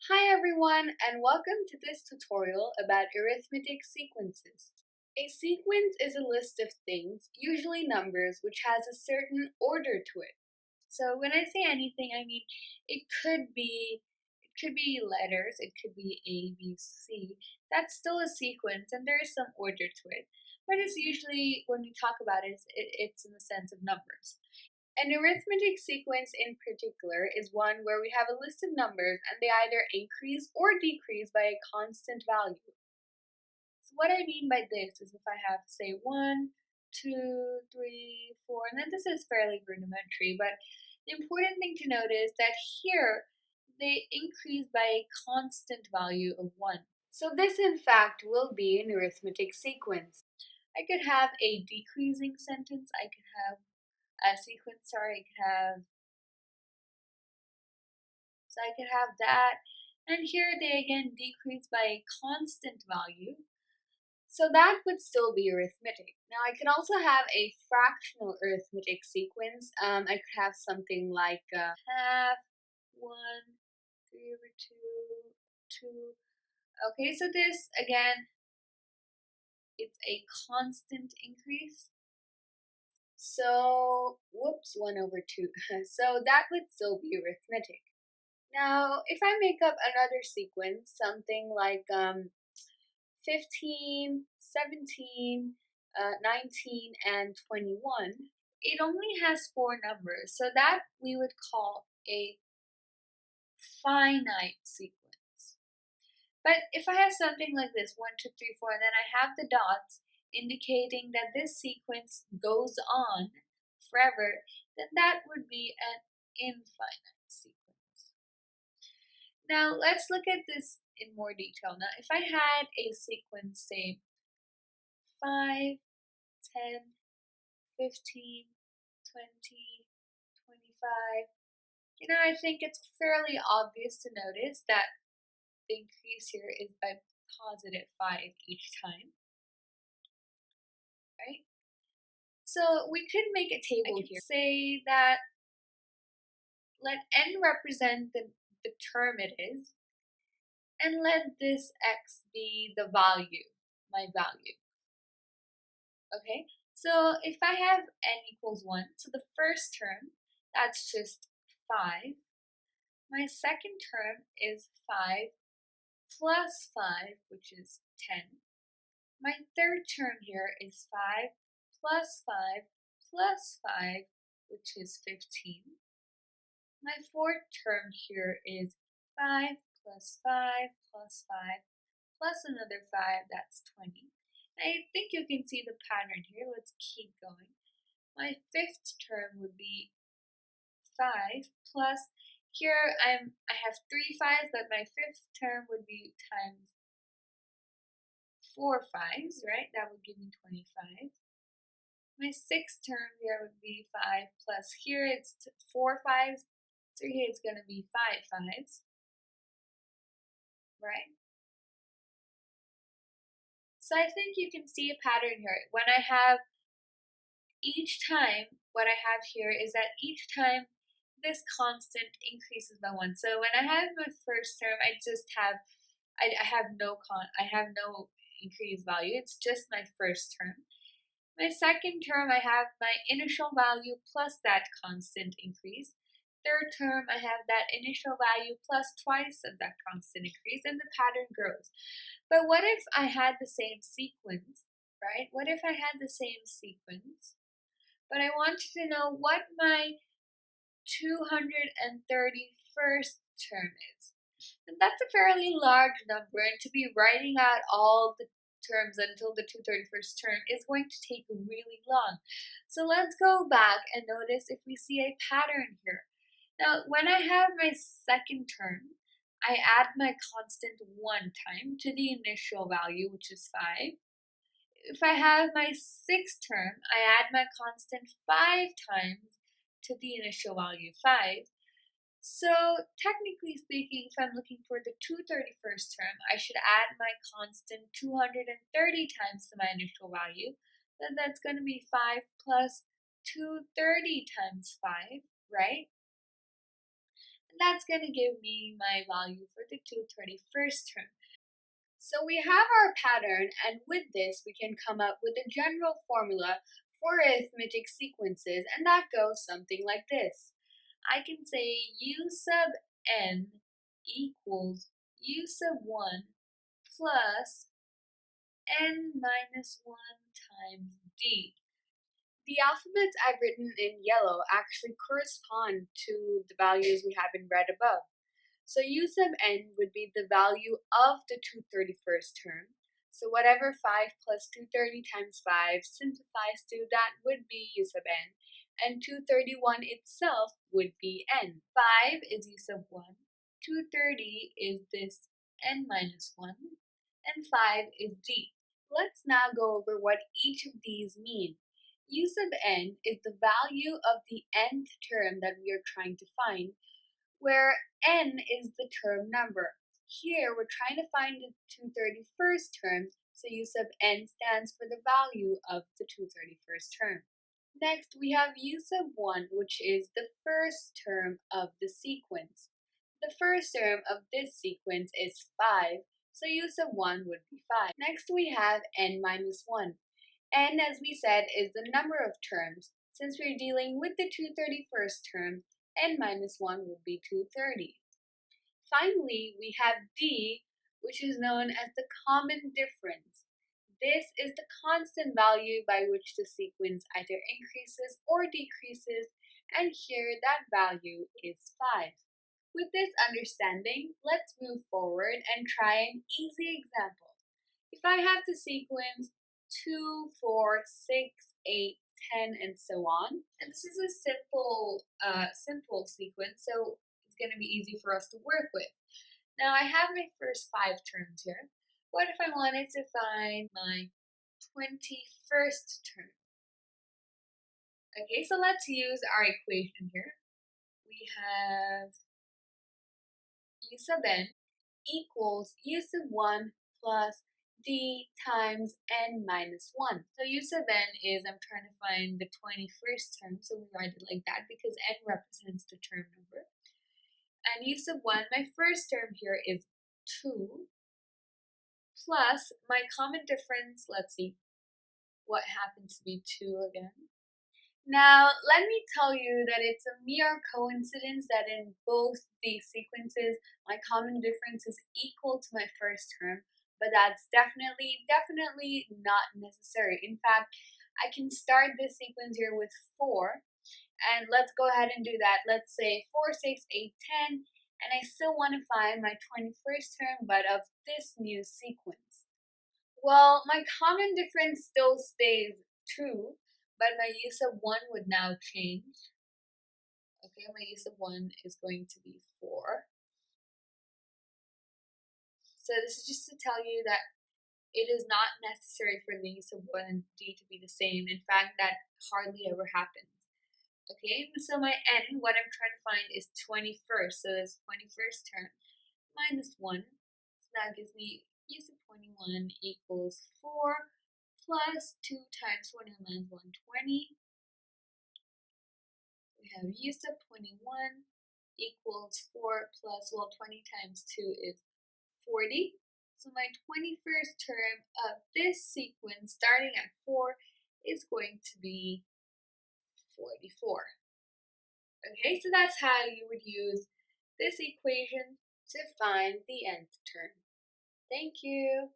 Hi everyone, and welcome to this tutorial about arithmetic sequences. A sequence is a list of things, usually numbers, which has a certain order to it. So when I say anything, I mean it could be letters, it could be A, B, C. That's still a sequence and there is some order to it. But it's usually, when we talk about it, it's in the sense of numbers. An arithmetic sequence in particular is one where we have a list of numbers and they either increase or decrease by a constant value. So what I mean by this is if I have, say, 1, 2, 3, 4, and then this is fairly rudimentary, but the important thing to note is that here they increase by a constant value of 1. So this in fact will be an arithmetic sequence. I could have a decreasing sentence, I could have a sequence, I could have that, and here they again decrease by a constant value, so that would still be arithmetic. Now I could also have a fractional arithmetic sequence. I could have something like half, 1, 3 over 2, 2. Okay, so this again, it's a constant increase. So, whoops, 1 over 2. So that would still be arithmetic. Now, if I make up another sequence, something like 15, 17, 19, and 21, it only has 4 numbers, so that we would call a finite sequence. But if I have something like this, 1, 2, 3, 4, and then I have the dots indicating that this sequence goes on forever, then that would be an infinite sequence. Now let's look at this in more detail. Now if I had a sequence, say 5, 10, 15, 20, 25, I think it's fairly obvious to notice that the increase here is by positive 5 each time, right? So we could make a table here. Say that let n represent the term it is, and let this x be the value, my value. Okay, so if I have n equals 1, so the first term, that's just 5. My second term is 5 plus 5, which is 10. My third term here is 5 plus 5 plus 5, which is 15. My fourth term here is 5 plus 5 plus 5 plus another 5, that's 20. I think you can see the pattern here. Let's keep going. My fifth term would be 5 plus, here I have 3 5s, but my fifth term would be times 4 5s, right? That would give me 25. My sixth term here would be 5 plus, here it's 4 5s, so here it's going to be 5 5s, right? So I think you can see a pattern here. When I have each time, what I have here is that each time this constant increases by 1. So when I have my first term, I have no increased value. It's just my first term. My second term, I have my initial value plus that constant increase. Third term, I have that initial value plus twice of that constant increase, and the pattern grows. But what if I had the same sequence, right? What if I had the same sequence, but I wanted to know what my 231st term is? And that's a fairly large number, and to be writing out all the terms until the 231st term is going to take really long. So let's go back and notice if we see a pattern here. Now, when I have my second term, I add my constant 1 time to the initial value, which is 5. If I have my sixth term, I add my constant 5 times to the initial value, 5. So technically speaking, if I'm looking for the 231st term, I should add my constant 230 times to my initial value. Then that's going to be 5 plus 230 times 5, right? that's going to give me my value for the 231st term. So we have our pattern, and with this we can come up with a general formula for arithmetic sequences, and that goes something like this. I can say u sub n equals u sub 1 plus n minus 1 times d. The alphabets I've written in yellow actually correspond to the values we have in red above. So u sub n would be the value of the 231st term. So whatever 5 plus 230 times 5 simplifies to, that would be u sub n. And 231 itself would be n. 5 is u sub 1, 230 is this n minus 1, and 5 is d. Let's now go over what each of these mean. U sub n is the value of the nth term that we are trying to find, where n is the term number. Here we're trying to find the 231st term, so u sub n stands for the value of the 231st term. Next we have u sub 1, which is the first term of the sequence. The first term of this sequence is 5, so u sub 1 would be 5. Next we have n minus 1. N, as we said, is the number of terms. Since we're dealing with the 231st term, n minus 1 would be 230. Finally, we have d, which is known as the common difference. This is the constant value by which the sequence either increases or decreases, and here that value is 5. With this understanding, let's move forward and try an easy example. If I have the sequence 2, 4, 6, 8, 10, and so on, and this is a simple sequence, so it's going to be easy for us to work with. Now I have my first 5 terms here. What if I wanted to find my 21st term? Okay, so let's use our equation here. We have u sub n equals u sub 1 plus d times n minus 1. So u sub n is, I'm trying to find the 21st term, so we write it like that because n represents the term number. And u sub 1, my first term here is 2, plus my common difference, let's see, what happens to be 2 again. Now, let me tell you that it's a mere coincidence that in both these sequences, my common difference is equal to my first term, but that's definitely not necessary. In fact, I can start this sequence here with 4, and let's go ahead and do that. Let's say 4, 6, 8, 10, and I still want to find my 21st term, but of this new sequence. Well, my common difference still stays 2, but my u sub 1 would now change. Okay, my u sub 1 is going to be 4. So this is just to tell you that it is not necessary for the u sub 1 and d to be the same. In fact, that hardly ever happens. Okay, so my n, what I'm trying to find is 21st. So this 21st term minus 1. So that gives me u sub 21 equals 4 plus 2 times 21 is 120. We have u sub 21 equals 4 plus, well, 20 times 2 is 40. So my 21st term of this sequence, starting at 4, is going to be 44. Okay, so that's how you would use this equation to find the nth term. Thank you.